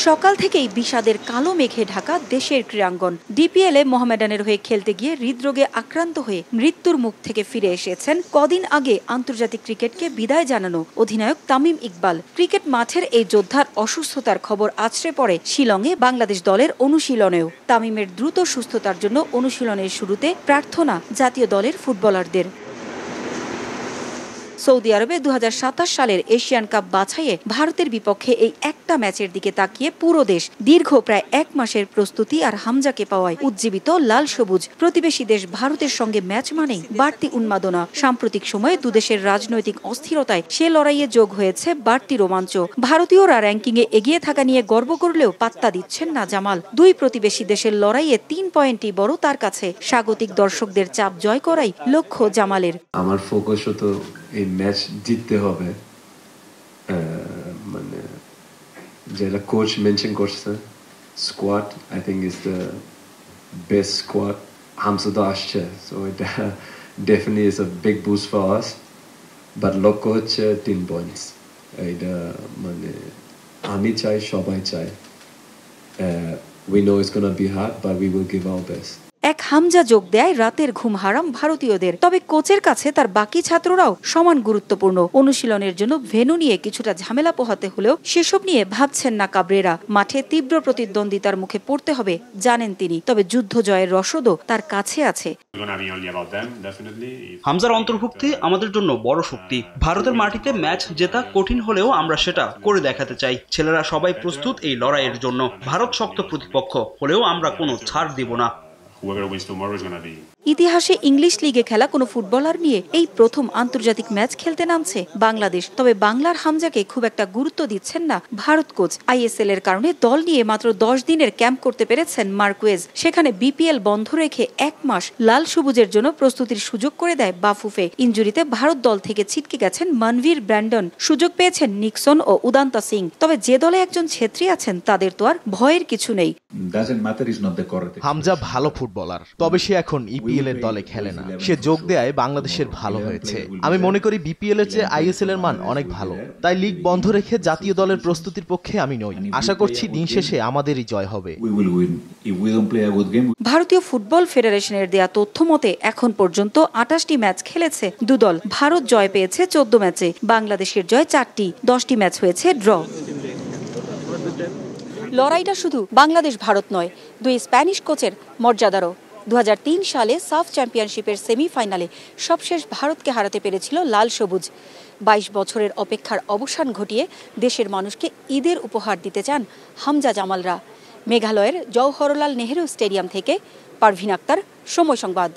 সকাল থেকেই বিষাদের কালো মেঘে ঢাকা দেশের ক্রীড়াঙ্গন। ডিপিএলে মোহামেডানের হয়ে খেলতে গিয়ে হৃদরোগে আক্রান্ত হয়ে মৃত্যুর মুখ থেকে ফিরে এসেছেন কদিন আগে আন্তর্জাতিক ক্রিকেটকে বিদায় জানানো অধিনায়ক তামিম ইকবাল। ক্রিকেট মাঠের এই যোদ্ধার অসুস্থতার খবর আছড়ে পড়ে শিলংয়ে বাংলাদেশ দলের অনুশীলনেও। তামিমের দ্রুত সুস্থতার জন্য অনুশীলনের শুরুতে প্রার্থনা জাতীয় দলের ফুটবলারদের। সৌদি আরবে 2027 সালের এশিয়ান কাপ বাছাইয়ে ভারতের বিপক্ষে এই একটা ম্যাচের দিকে তাকিয়ে পুরো দেশ দীর্ঘ প্রায় 1 মাসের প্রস্তুতি আর হামজাকে পাওয়ায় উজ্জীবিত লাল সবুজ। প্রতিবেশী দেশ ভারতের সঙ্গে ম্যাচ মানেই বাড়তি উন্মাদনা। সাম্প্রতিক সময়ে দুদেশের রাজনৈতিক অস্থিরতায় সে লড়াইয়ে যোগ হয়েছে বাড়তি রোমাঞ্চ। ভারতীয়রা র্যাঙ্কিংয়ে এগিয়ে থাকা নিয়ে গর্ব করলেও পাত্তা দিচ্ছেন না জামাল। দুই প্রতিবেশী দেশের লড়াইয়ে 3 পয়েন্টই বড় তার কাছে। স্বাগতিক দর্শকদের চাপ জয় করাই লক্ষ্য জামালের। আমার ফোকাস তো এই ম্যাচ জিততে হবে। মানে যেটা কোচ মেনশন করছে, squad I think is the best squad. Hamza তো আসছে, সো এটা definitely is a big boost for us. But লক্ষ্য হচ্ছে 3 পয়েন্টস। এটা মানে আমি চাই, সবাই চাই। We know it's gonna be hard, but we will give our best. এক হামজা যোগ দেয় রাতের ঘুম হারাম ভারতীয়দের। তবে কোচের কাছে তার বাকি ছাত্ররাও সমান গুরুত্বপূর্ণ। অনুশীলনের জন্য ভেন্যু নিয়ে কিছুটা ঝামেলা পোহাতে হলেও সেসব নিয়ে ভাবছেন না কাবরেরা। মাঠে তীব্র প্রতিদ্বন্দ্বিতার মুখে পড়তে হবে জানেন তিনি, তবে যুদ্ধ জয়ের রসদও তার কাছে আছে। হামজার অন্তর্ভুক্তি আমাদের জন্য বড় শক্তি। ভারতের মাটিতে ম্যাচ জেতা কঠিন হলেও আমরা সেটা করে দেখাতে চাই। ছেলেরা সবাই প্রস্তুত এই লড়াইয়ের জন্য। ভারত শক্ত প্রতিপক্ষ হলেও আমরা কোনো ছাড় দিব না। ইতিহাসে ইংলিশ লিগে খেলা কোনো ফুটবলার নিয়ে এই প্রথম আন্তর্জাতিক ম্যাচ খেলতে নামছে বাংলাদেশ। তবে বাংলার হামজাকে খুব একটা গুরুত্ব দিচ্ছেন না ভারত কোচ। আইএসএল এর কারণে দল নিয়ে মাত্র 10 দিনের ক্যাম্প করতে পেরেছেন মার্কুয়েজ। সেখানে বিপিএল বন্ধ রেখে 1 মাস লাল সবুজের জন্য প্রস্তুতির সুযোগ করে দেয় বাফুফে। ইনজুরিতে ভারত দল থেকে ছিটকে গেছেন মনভীর ব্র্যান্ডন, সুযোগ পেয়েছেন নিক্সন ও উদান্তা সিং। তবে যে দলে একজন ছেত্রী আছেন তাদের তো আর ভয়ের কিছু নেই। হামজা ভালো ফুটবলার, তবে সে এখন ইপিএল এর দলে খেলে না। সে যোগ দেয় বাংলাদেশের ভালো হয়েছে। আমি মনে করি বিপিএল এর চেয়ে আইএসএল এর মান অনেক ভালো। তাই লিগ বন্ধ রেখে জাতীয় দলের প্রস্তুতির পক্ষে আমি নই। আশা করছি দিন শেষে আমাদেরই জয় হবে। ভারতীয় ফুটবল ফেডারেশনের দেয়া তথ্য মতে এখন পর্যন্ত 28টি ম্যাচ খেলেছে দুদল। ভারত জয় পেয়েছে 14 ম্যাচে, বাংলাদেশের জয় 4টি, 10টি ম্যাচ হয়েছে ড্র। লড়াইটা শুধু বাংলাদেশ ভারত নয়, দুই স্প্যানিশ কোচের মর্যাদারও। 2003 সালে সাফ চ্যাম্পিয়নশিপের সেমিফাইনালে সবশেষ ভারতকে হারাতে পেরেছিল লাল সবুজ। 22 বছরের অপেক্ষার অবসান ঘটিয়ে দেশের মানুষকে ঈদের উপহার দিতে চান হামজা জামালরা। মেঘালয়ের জওহরলাল নেহেরু স্টেডিয়াম থেকে পারভিন আক্তার, সময় সংবাদ।